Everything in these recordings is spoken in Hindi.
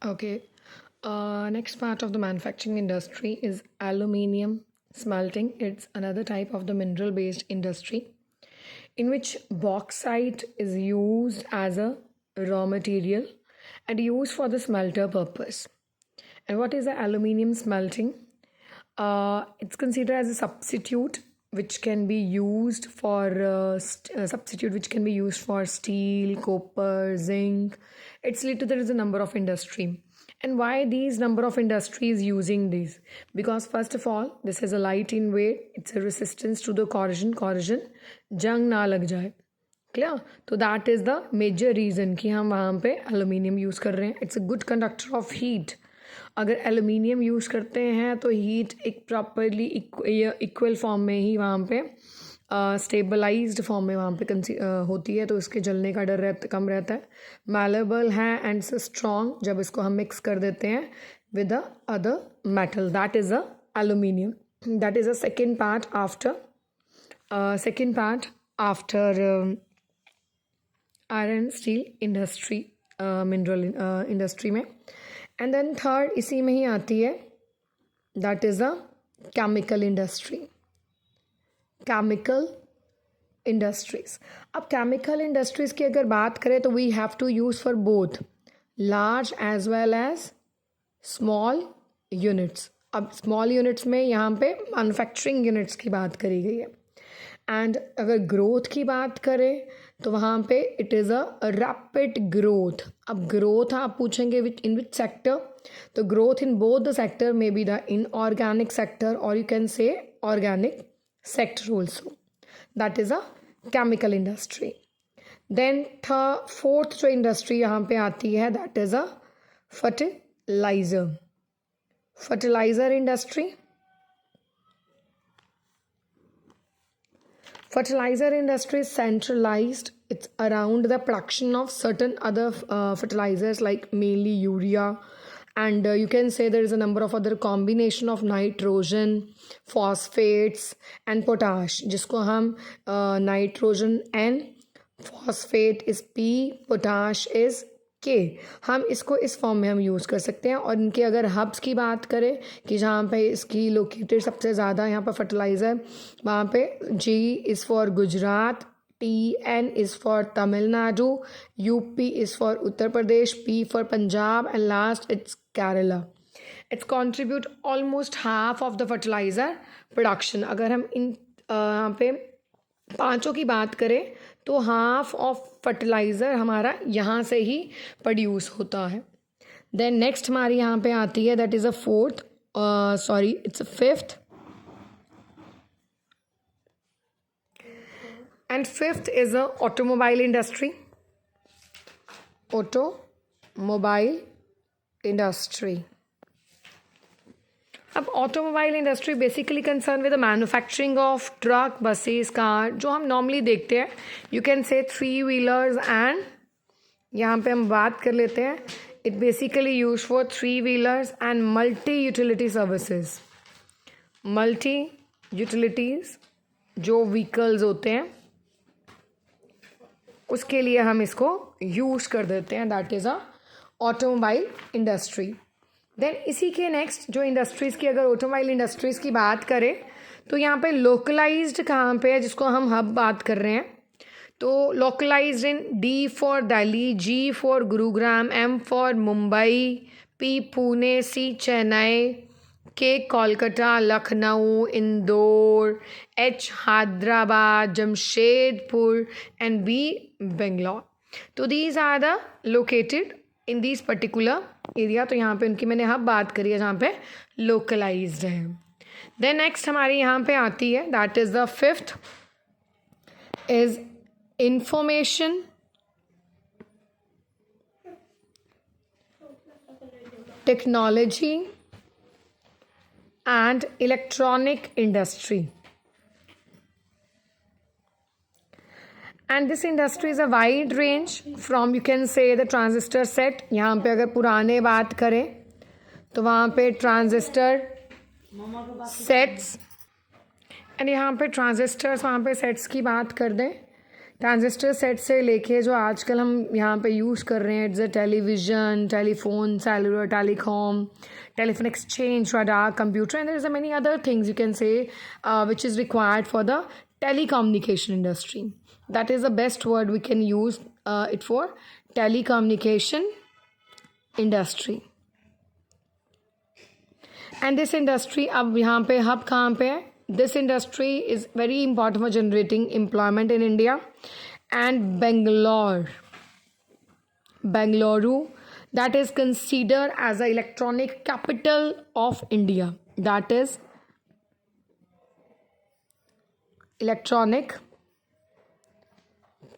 Okay. Next part of the manufacturing industry is aluminium smelting. It's another type of the mineral based industry in which bauxite is used as a raw material and used for the smelter purpose. And what is the aluminium smelting? It's considered as a substitute which can be used for steel, copper, zinc. It's little there is a number of industry. And why these number of industries using these? Because first of all, this is a light in weight. It's a resistance to the corrosion. जंग ना लग जाए. क्लियर. तो that is the major reason कि हम वहाँ पे एलुमिनियम यूज़ कर रहे हैं. It's a good conductor of heat. अगर एलुमिनियम यूज़ करते हैं तो हीट एक प्रॉपरली इक्वल फॉर्म में ही वहाँ पे स्टेबलाइज्ड फॉर्म में वहाँ पे होती है, तो इसके जलने का डर कम रहता है. मैलेबल है एंड स्ट्रॉन्ग जब इसको हम मिक्स कर देते हैं with the other metal. That is a aluminium. That is a second part after iron steel industry, mineral industry में. एंड देन थर्ड इसी में ही आती है, that is a chemical industry. Chemical industries. अब केमिकल इंडस्ट्रीज़ की अगर बात करें तो we have to use for both large as well as small units. अब स्मॉल यूनिट्स में यहाँ पे मैन्युफैक्चरिंग यूनिट्स की बात करी गई है. एंड अगर ग्रोथ की बात करें तो वहाँ पे it is a rapid growth. अब ग्रोथ आप पूछेंगे इन विच सेक्टर, तो growth in both the sector may be the inorganic sector और you can say organic sector also. That is a chemical industry. Then fourth जो industry यहाँ पे आती है, that is a fertilizer industry. Fertilizer industry is centralized. It's around the production of certain other fertilizers like mainly urea, and you can say there is a number of other combination of nitrogen, phosphates and potash, जिसको हम nitrogen N, phosphate is P, potash is K. हम इसको इस फॉर्म में हम यूज़ कर सकते हैं. और इनके अगर हब्स की बात करें कि जहाँ पे इसकी लोकेटेड सबसे ज़्यादा यहाँ पर फर्टिलाइज़र, वहाँ पे G is for Gujarat, TN is for Tamil Nadu, UP is for Uttar Pradesh, P for Punjab and last it's Kerala. It's contribute almost half of the fertiliser production. अगर हम इन यहाँ पे पांचों की बात करें तो हाफ ऑफ फर्टिलाइज़र हमारा यहाँ से ही प्रोड्यूस होता है. देन नेक्स्ट हमारी यहाँ पे आती है, that is a it's a fifth. And fifth is a automobile industry. Automobile industry. अब automobile industry basically concern with the manufacturing of truck, buses, car, जो हम नॉर्मली देखते हैं. यू कैन से 3 व्हीलर्स एंड यहाँ पे हम बात कर लेते हैं, it basically use for 3 wheelers and multi utility services. Multi utilities जो व्हीकल्स होते हैं उसके लिए हम इसको यूज़ कर देते हैं. That is a automobile industry. Then इसी के नेक्स्ट जो इंडस्ट्रीज़ की अगर ऑटोमोबाइल इंडस्ट्रीज़ की बात करें तो यहाँ पे लोकलाइज्ड कहाँ पे है, जिसको हम हब बात कर रहे हैं, तो localised in D for Delhi, G for Gurugram, M for Mumbai, P Pune, C Chennai, K Kolkata, Lucknow, Indore, H Hyderabad, Jamshedpur and B Bangalore. तो these are the located in this particular area. तो यहाँ पे उनकी मैंने हब बात करी है जहाँ पे लोकलाइज्ड है. देन नेक्स्ट हमारी यहाँ पे आती है, that is the fifth is information technology and electronic industry. And this industry is a wide range from, you can say, the transistor set. यहाँ पे अगर पुराने बात करें तो वहाँ पे ट्रांजिस्टर सेट्स, एंड यहाँ पे ट्रांजिस्टर्स वहाँ पे सेट्स की बात कर दें ट्रांजिस्टर सेट से लेके जो आजकल हम यहाँ पे यूज़ कर रहे हैं, it's a television, telephone, cellular, telecom, telephone exchange, radar, computer, and there is a many other things you can say which is required for the telecommunication industry. That is the best word we can use it for, telecommunication industry. And this industry अब यहाँ पे hub कहाँ पे है? This industry is very important for generating employment in India. And Bengaluru, that is considered as the electronic capital of India. That is electronic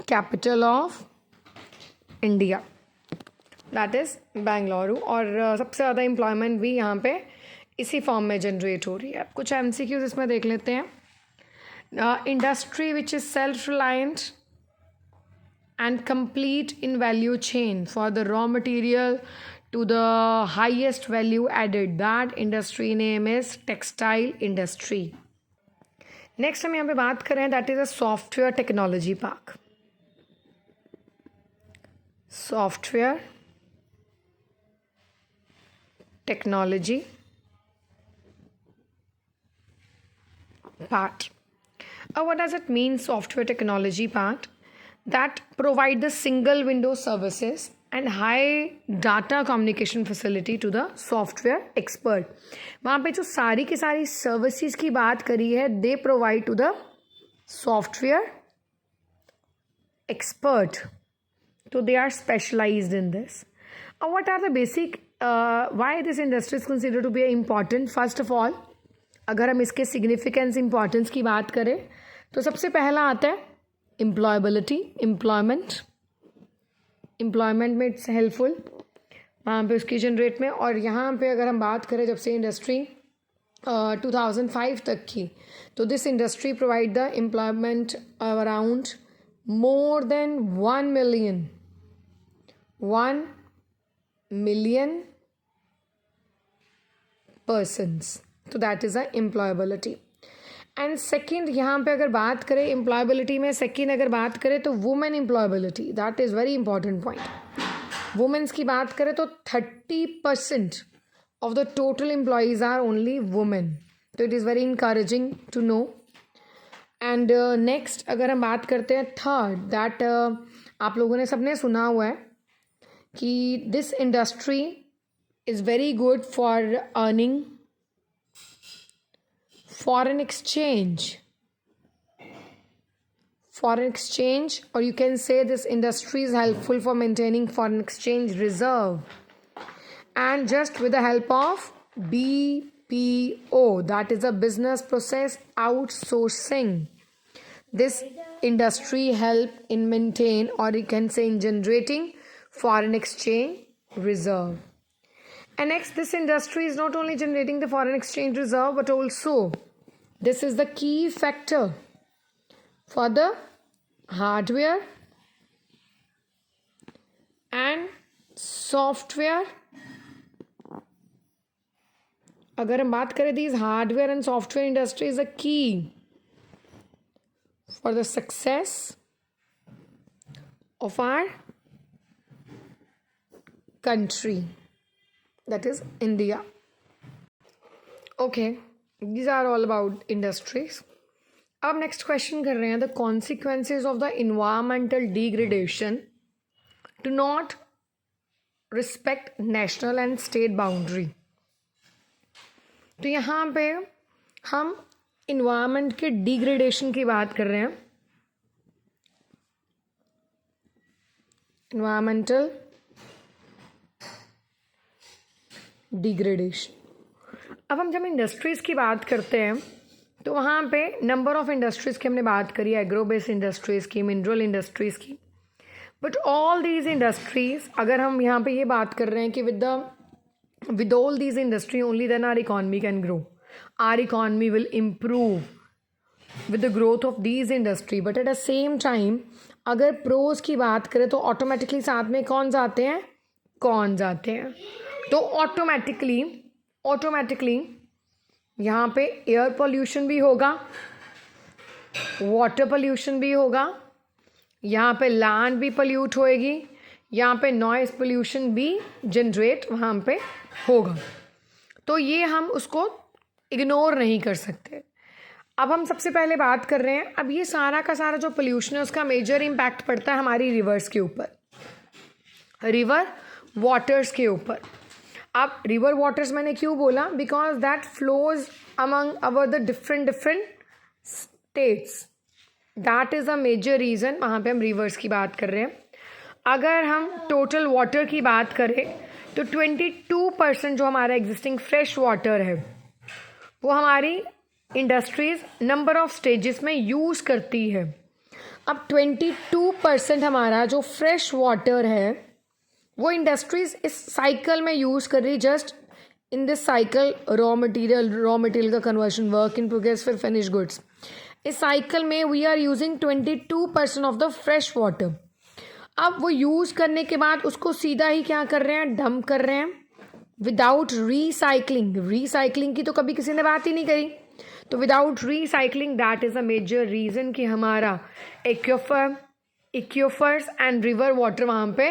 capital of India. That is Bengaluru. और सबसे ज़्यादा एम्प्लॉयमेंट भी यहाँ पे इसी फॉर्म में जनरेट हो रही है. अब कुछ MCQs इसमें देख लेते हैं. Industry which is self reliant and complete in value chain for the raw material to the highest value added. That industry name is textile industry. Next हम यहाँ पे बात करें, that is a software technology park. Software technology part. What does it mean, software technology part? That provide the single window services and high data communication facility to the software expert. वहाँ पे जो सारी की सारी सर्विसेज की बात करी है, they provide to the software expert. So they are specialized in this. What are the basic why this industry is considered to be important? First of all, अगर हम इसके significance importance की बात करें तो सबसे पहला आता है एम्प्लॉयबिलिटी, एम्प्लॉयमेंट में इट्स हेल्पफुल वहाँ पे उसकी जनरेट में. और यहाँ पे अगर हम बात करें जब से इंडस्ट्री 2005 तक की, तो this industry provide the employment around more than 1 million persons. तो that is a employability. And second यहाँ पे अगर बात करें एम्प्लॉयबिलिटी में, सेकेंड अगर बात करें तो women employability, that is very important point. Womens की बात करें तो 30% of the total employees are only women. तो it is very encouraging to know. And next अगर हम बात करते हैं थर्ड, दैट आप लोगों ने सबने सुना हुआ है कि this industry is very good for earning foreign exchange, or you can say this industry is helpful for maintaining foreign exchange reserve. And just with the help of BPO, that is a business process outsourcing, this industry help in maintain, or you can say in generating foreign exchange reserve. And next, this industry is not only generating the foreign exchange reserve, but also this is the key factor for the hardware and software. अगर हम बात करें, these hardware and software industry is a key for the success of our country, that is India. Okay, these are all about industries. अब नेक्स्ट क्वेश्चन कर रहे हैं, the consequences of the environmental degradation to not respect national and state boundary. तो यहाँ पे हम इन्वायरमेंट के डिग्रेडेशन की बात कर रहे हैं. Environmental degradation. अब हम जब इंडस्ट्रीज़ की बात करते हैं तो वहाँ पे नंबर ऑफ़ इंडस्ट्रीज़ की हमने बात करी, एग्रो बेस्ड इंडस्ट्रीज़ की, मिनरल इंडस्ट्रीज़ की. बट ऑल दीज इंडस्ट्रीज़, अगर हम यहाँ पे ये बात कर रहे हैं कि with all these industry only then our economy can grow, our economy will improve with the growth of these industry. But at the same time अगर प्रोज की बात करें तो ऑटोमेटिकली साथ में कौन जाते हैं, कॉन्स आते हैं. तो ऑटोमेटिकली यहाँ पे एयर पोल्यूशन भी होगा, वाटर पोल्यूशन भी होगा, यहाँ पे लैंड भी पोल्यूट होएगी, यहाँ पे नॉइस पोल्यूशन भी जनरेट वहाँ पे होगा। तो ये हम उसको इग्नोर नहीं कर सकते। अब हम सबसे पहले बात कर रहे हैं, अब ये सारा का सारा जो पोल्यूशन है उसका मेजर इम्पैक्ट पड़ता है हमारी रिवर्स के ऊपर, रिवर वाटर्स के ऊपर। अब रिवर वाटर्स मैंने क्यों बोला, because that flows among our the different states, that is a major reason वहाँ पे हम रिवर्स की बात कर रहे हैं। अगर हम टोटल वाटर की बात करें तो 22% जो हमारा एग्जिस्टिंग फ्रेश वाटर है वो हमारी इंडस्ट्रीज़ नंबर ऑफ स्टेजेस में यूज़ करती है। अब 22% हमारा जो फ्रेश वाटर है वो इंडस्ट्रीज़ इस साइकिल में यूज़ कर रही, just in this cycle raw material का कन्वर्शन, वर्क इन प्रोग्रेस, फिर फिनिश गुड्स। इस साइकिल में we are using 22% of the fresh water. अब वो यूज़ करने के बाद उसको सीधा ही क्या कर रहे हैं, डंप कर रहे हैं विदाउट रीसाइकलिंग। रीसाइकलिंग की तो कभी किसी ने बात ही नहीं करी। तो without recycling, that is a major reason कि हमारा एक्यूफर्स एंड रिवर वाटर वहाँ पे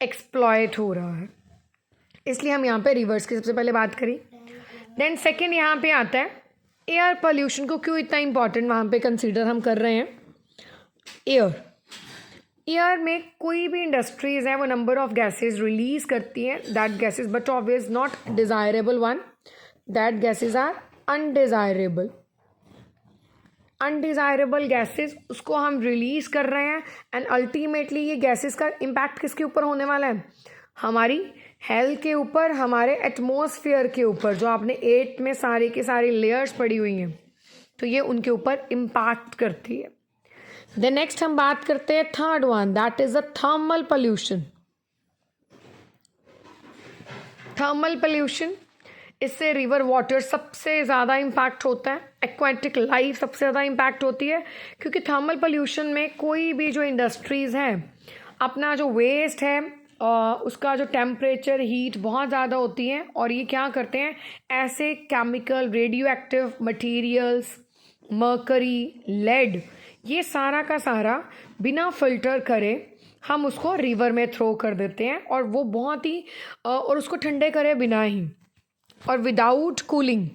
एक्सप्लॉयट हो रहा है। इसलिए हम यहाँ पे रिवर्स की सबसे पहले बात करी। देन सेकेंड यहाँ पे आता है एयर पोल्यूशन को क्यों इतना इम्पॉर्टेंट वहाँ पे कंसीडर हम कर रहे हैं। एयर में कोई भी इंडस्ट्रीज़ है वो नंबर ऑफ गैसेस रिलीज़ करती हैं, that gases but always not desirable one, that gases are undesirable gases, उसको हम रिलीज़ कर रहे हैं एंड अल्टीमेटली ये गैसेस का इम्पैक्ट किसके ऊपर होने वाला है, हमारी हेल्थ के ऊपर, हमारे एटमॉस्फेयर के ऊपर, जो आपने 8 में सारी की सारी लेयर्स पड़ी हुई हैं, तो ये उनके ऊपर इम्पैक्ट करती है। देन नेक्स्ट हम बात करते हैं third one, that is the thermal pollution. Thermal pollution, इससे रिवर वाटर सबसे ज़्यादा इम्पैक्ट होता है, एक्वाटिक लाइफ सबसे ज़्यादा इम्पैक्ट होती है, क्योंकि थर्मल पोल्यूशन में कोई भी जो इंडस्ट्रीज़ हैं अपना जो वेस्ट है उसका जो टेम्परेचर हीट बहुत ज़्यादा होती है और ये क्या करते हैं, ऐसे chemical radio active materials, mercury, lead, ये सारा का सारा बिना फिल्टर करे हम उसको रिवर में थ्रो कर देते हैं और वो बहुत ही और उसको ठंडे करे बिना ही, और without cooling,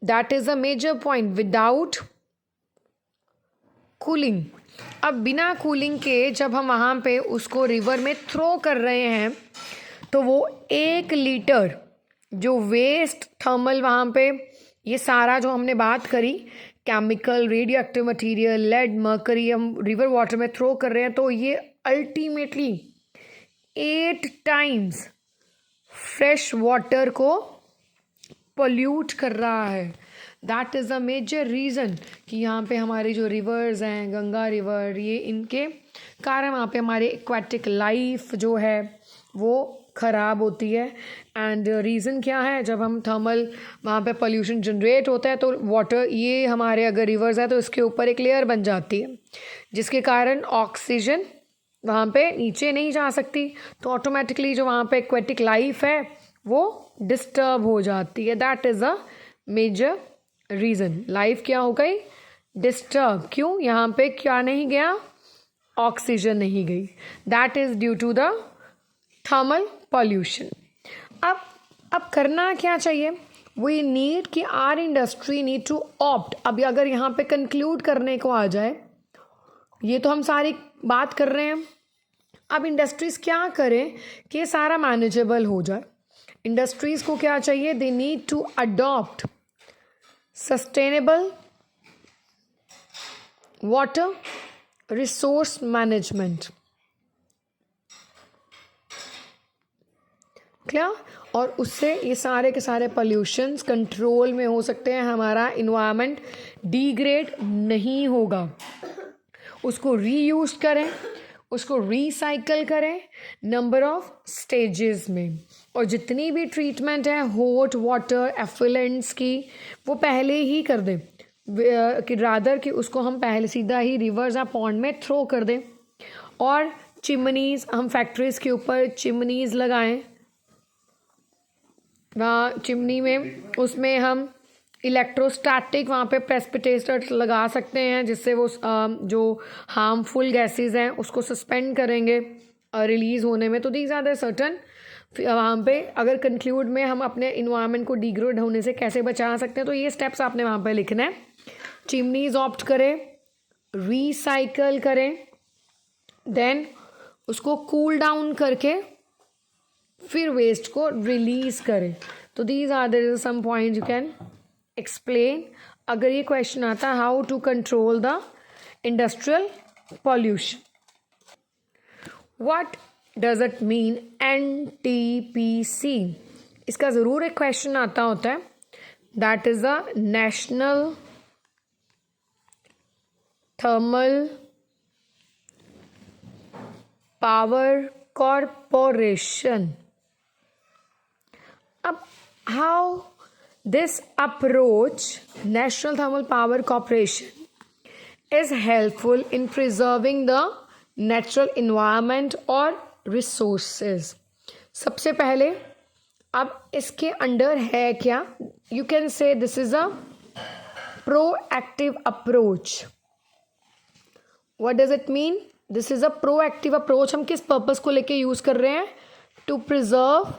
that is a major point, without cooling. अब बिना कूलिंग के जब हम वहाँ पे उसको रिवर में थ्रो कर रहे हैं तो वो 1 लीटर जो वेस्ट थर्मल वहाँ पे ये सारा जो हमने बात करी, chemical radio active material, lead, mercury, हम रिवर वाटर में थ्रो कर रहे हैं, तो ये अल्टीमेटली 8 टाइम्स फ्रेश वाटर को पोल्यूट कर रहा है। That is a major reason कि यहाँ पे हमारी जो रिवर्स हैं, गंगा रिवर, ये इनके कारण वहाँ पे हमारे एक्वाटिक लाइफ जो है वो ख़राब होती है। एंड रीज़न क्या है, जब हम थर्मल वहाँ पे पोल्यूशन जनरेट होता है तो वाटर, ये हमारे अगर रिवर्स है तो इसके ऊपर एक लेयर बन जाती है जिसके कारण ऑक्सीजन वहाँ पे नीचे नहीं जा सकती, तो ऑटोमेटिकली जो वहाँ पे एक्वाटिक लाइफ है वो डिस्टर्ब हो जाती है। That is a major reason. Life क्या हो गई, डिस्टर्ब। क्यों, यहाँ पे क्या नहीं गया, ऑक्सीजन नहीं गई, that is due to the thermal pollution. अब करना क्या चाहिए, वी नीड कि our industry need to opt. अभी अगर यहाँ पे कंक्लूड करने को आ जाए, ये तो हम सारी बात कर रहे हैं, अब इंडस्ट्रीज़ क्या करें कि ये सारा मैनेजेबल हो जाए। इंडस्ट्रीज़ को क्या चाहिए, they need to adopt sustainable water resource management, क्या, और उससे ये सारे के सारे पोल्यूशंस कंट्रोल में हो सकते हैं, हमारा इन्वायरमेंट डिग्रेड नहीं होगा। उसको रीयूज करें, उसको रिसाइकल करें नंबर ऑफ स्टेजेस में, और जितनी भी ट्रीटमेंट है हॉट वाटर एफिलेंट्स की वो पहले ही कर दें, कि रादर कि उसको हम पहले सीधा ही रिवर्स या पॉन्ड में थ्रो कर दें। और चिमनीज़, हम फैक्ट्रीज़ के ऊपर चिमनीज़ लगाएं, वहाँ चिमनी में उसमें हम इलेक्ट्रोस्टैटिक, वहाँ पे प्रेसिपिटेटर लगा सकते हैं जिससे वो जो हार्मफुल गैसेस हैं उसको सस्पेंड करेंगे रिलीज़ होने में। तो दीज आर द सर्टन, वहाँ पे अगर कंक्लूड में हम अपने इन्वायरमेंट को डिग्रेड होने से कैसे बचा सकते हैं तो ये स्टेप्स आपने वहाँ पे लिखना है। चिमनीज ऑप्ट करें, रिसाइकल करें, देन उसको कूल डाउन करके फिर वेस्ट को रिलीज़ करें। तो these are there is some point you can explain अगर ये क्वेश्चन आता है, how to control the industrial pollution. What does it mean NTPC? इसका ज़रूर एक क्वेश्चन आता होता है। That is the National Thermal Power Corporation. अब how this approach, National Thermal Power Corporation, is helpful in preserving the natural environment or resources? सबसे पहले अब इसके अंडर है क्या, यू कैन से this is a proactive approach. What does it mean? This is a proactive approach. हम किस पर्पस को लेके यूज कर रहे हैं? To preserve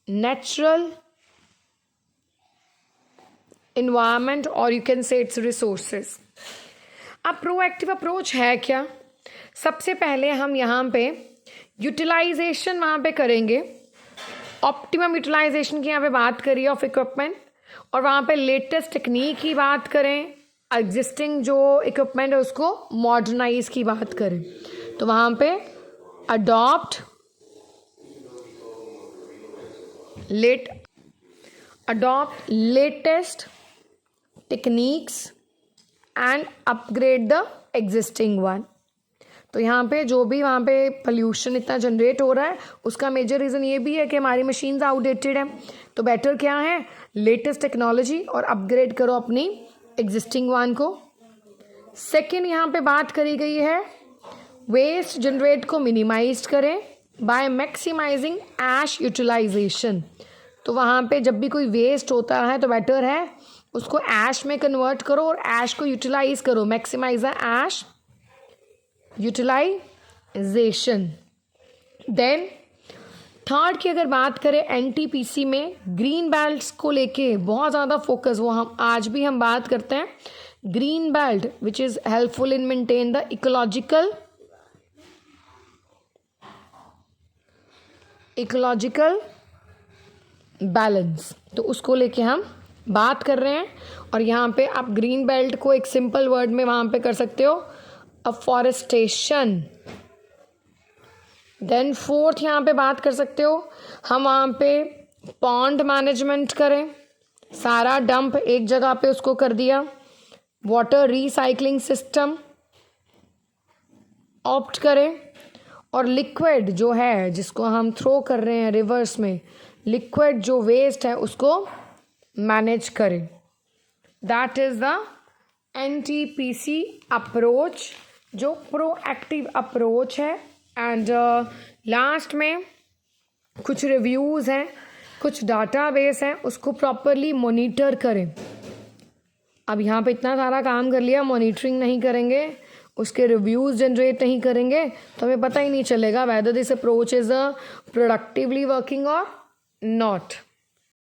natural environment or you can say its resources. अब प्रोएक्टिव अप्रोच है क्या? सबसे पहले हम यहाँ पे यूटिलाइजेशन वहाँ पे करेंगे, ऑप्टिमम यूटिलाइजेशन की यहाँ पे बात करिए ऑफ इक्विपमेंट, और वहाँ पे लेटेस्ट टेक्निक की बात करें, एग्जिस्टिंग जो इक्विपमेंट है उसको मॉडर्नाइज की बात करें। तो वहाँ पे adopt latest techniques and upgrade the existing one. तो यहाँ पे जो भी वहाँ पे पोल्यूशन इतना जनरेट हो रहा है उसका मेजर रीज़न ये भी है कि हमारी मशीन्स आउटडेटेड हैं। तो बेटर क्या है, लेटेस्ट टेक्नोलॉजी और अपग्रेड करो अपनी एग्जिस्टिंग वन को। सेकेंड यहाँ पे बात करी गई है वेस्ट जनरेट को मिनिमाइज करें बाय मैक्सिमाइजिंग ऐश यूटिलाइजेशन। तो वहाँ पे जब भी कोई वेस्ट होता है तो बेटर है उसको ऐश में कन्वर्ट करो और ऐश को यूटिलाइज करो, maximise the ash utilisation. Then third की अगर बात करें NTPC में ग्रीन बेल्ट्स को लेके बहुत ज़्यादा फोकस, वो हम आज भी हम बात करते हैं। Green belt which is helpful in maintain the ecological balance, तो उसको लेके हम बात कर रहे हैं। और यहाँ पे आप ग्रीन बेल्ट को एक सिंपल वर्ड में वहाँ पे कर सकते हो, अफॉरेस्टेशन। देन फोर्थ यहाँ पे बात कर सकते हो हम वहाँ पे पॉन्ड मैनेजमेंट करें, सारा डंप एक जगह पे उसको कर दिया। वाटर रिसाइकलिंग सिस्टम ऑप्ट करें, और लिक्विड जो है जिसको हम थ्रो कर रहे हैं रिवर्स में, लिक्विड जो वेस्ट है उसको मैनेज करें। That is the NTPC approach जो प्रोएक्टिव अप्रोच है। एंड लास्ट में कुछ रिव्यूज़ हैं, कुछ डाटाबेस हैं, उसको प्रॉपरली मॉनिटर करें। अब यहाँ पे इतना सारा काम कर लिया, मॉनिटरिंग नहीं करेंगे, उसके रिव्यूज़ जनरेट नहीं करेंगे तो हमें पता ही नहीं चलेगा whether this approach is a productively working or not.